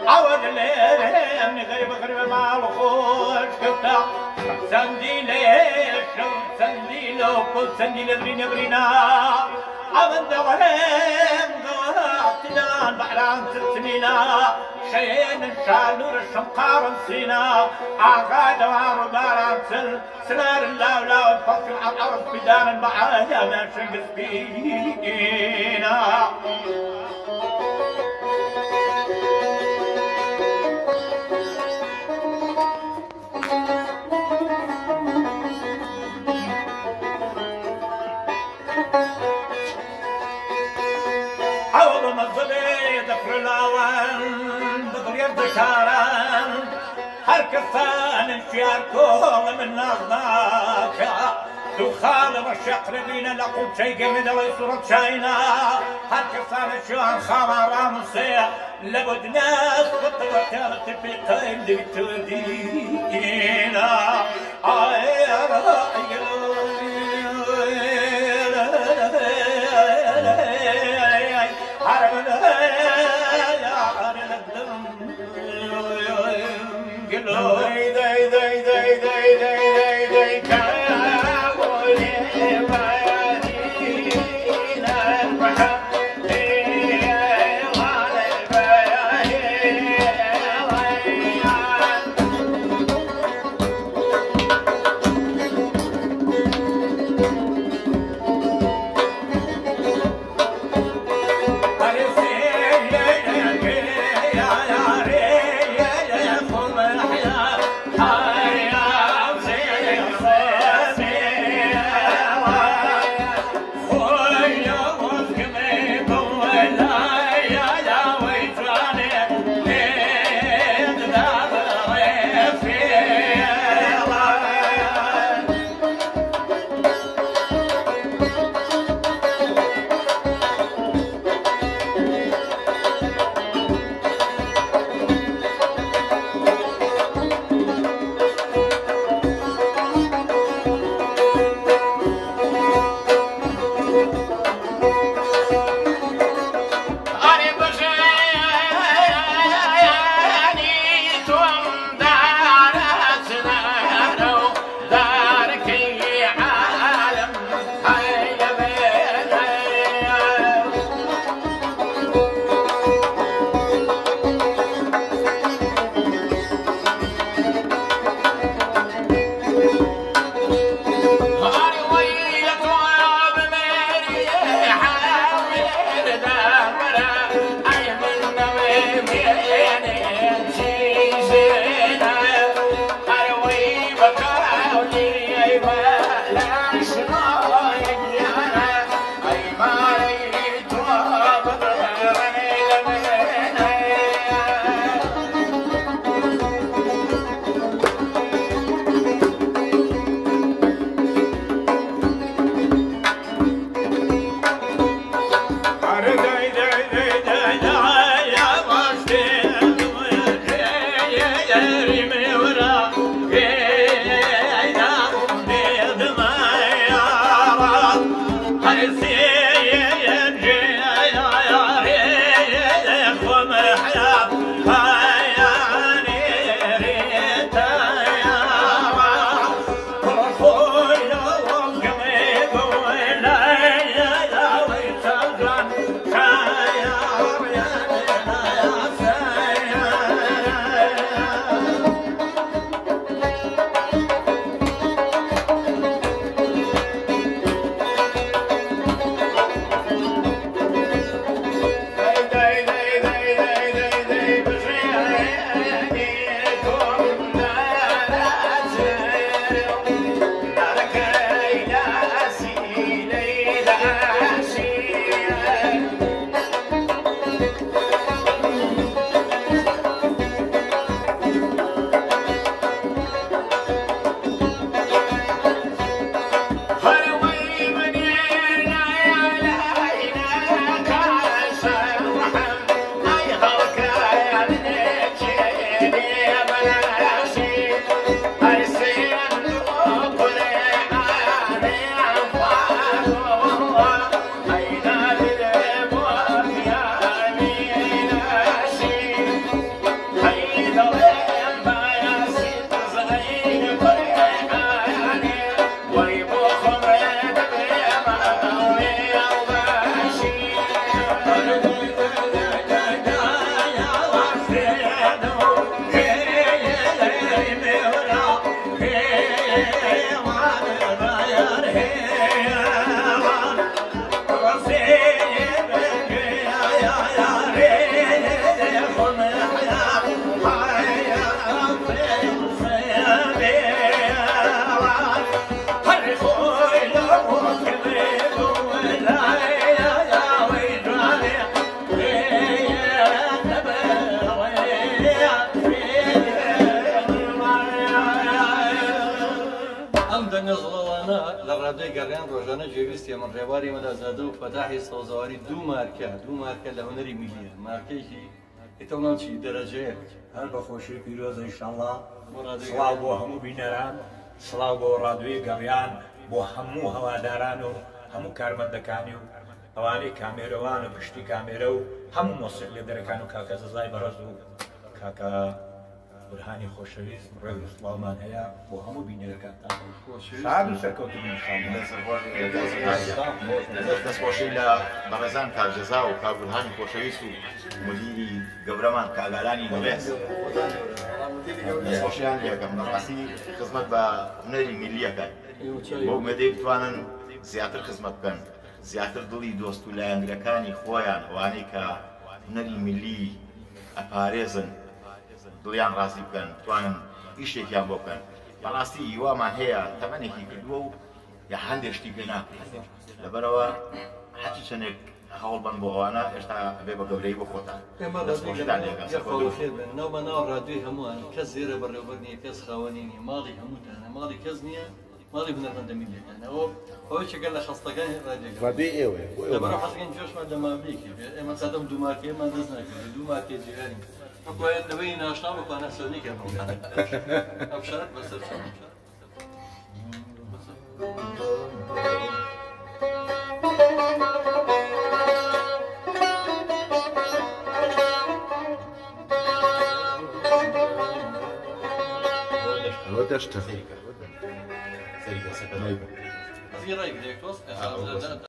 عود الليل من غريب مع الخوش كفتا سنديلي شو سنديلو كل سنديل برينا عمد دوام اعتدان بحران سلسلينا شين شالور الشمقار نسينا عقاد دوار باران سنار اللاولا ونفصل على الارض بدان معايا ما شنقس بينا عوض مظلي ذكر الاوان بغل يرتكاران هركثان انشيار كل من نظاك دخال والشقربين لقل شيء من ويسرة شاينا هركثان الشوان خمر مصيح لابد ناس وطوتات في قيد تدينا گەڕیان ڕۆژانە جێویستی ئەمە ڕێواری مەدازادە و فەتاحی سەوزەواری دوو مارکە لە هونەری میلیە مارکەیەکی ئێتەڵانچی دەرەجەیە هەر بەخۆشی پیرۆزە ئینشاءڵڵا سڵاو بۆ هەموو بینەران سڵاو بۆ ڕادیۆی گەڕیان بۆ هەموو هەواداران و هەموو کارمەندەکانی و ئەوانەی کامێرەوان و پشتی کامێرە و هەموو مۆسیق لێدەرەکان و کاکە زەزای بەڕەز و کاکە بورهانی خۆشەویست ڕێوی سڵاومان هەیە بۆ هەموو بینەرەکانتان شاد و سەرکەوتنی دەستخۆشی لە بەڕێزان کارجەزا و کابورهانی خۆشەویست و مدیری گەورەمان کاگالانی نوێس دەستخۆشییان یەکەم بەڕاستی خزمەت بە هونەری میلیەکەن بۆ مەدەی بتوانن زیاتر خزمەت بکەن زیاتر دڵی دۆست و لایەنگرەکانی خۆیان ئەوانەی کە هونەری میلی ئەپارێزن دڵیان ڕاستی بکەن توانن ئیشێکیان بۆ بکەن بەڕاستی هیوامان هەیە تەمەنێکی کردووە و یا هەندێک شتی پێ ناکرێت لەبەرەوە هەرچی چەندێک هەوڵ بن بۆ ئەوانە ئێستا بێ بە گەورەی بۆ خۆتان ناو بە ناو ڕادیۆی هەمووان کەس زێرە بەڕێوەبەر نییە کەس خاوەنی نیە ماڵی هەمووتانە ماڵی کەس نییە ماڵی بنەڕەندە میلیەکانەوە ئەوە چێگەل لە خەستەکانی ڕادیۆی ئێوە لەبەرەوە حەزەکەین جۆشمان لە مابلیکی بێت ئێمە سادەم دوو مارکێمان دەست ناکرد دوو مارکێ جیهانی بۆیە لەوەی ناشنا بکوانە سەرنیکە ئەو شارەت بەسەر ئەوە دەشتە سەری دەسەکە ڕای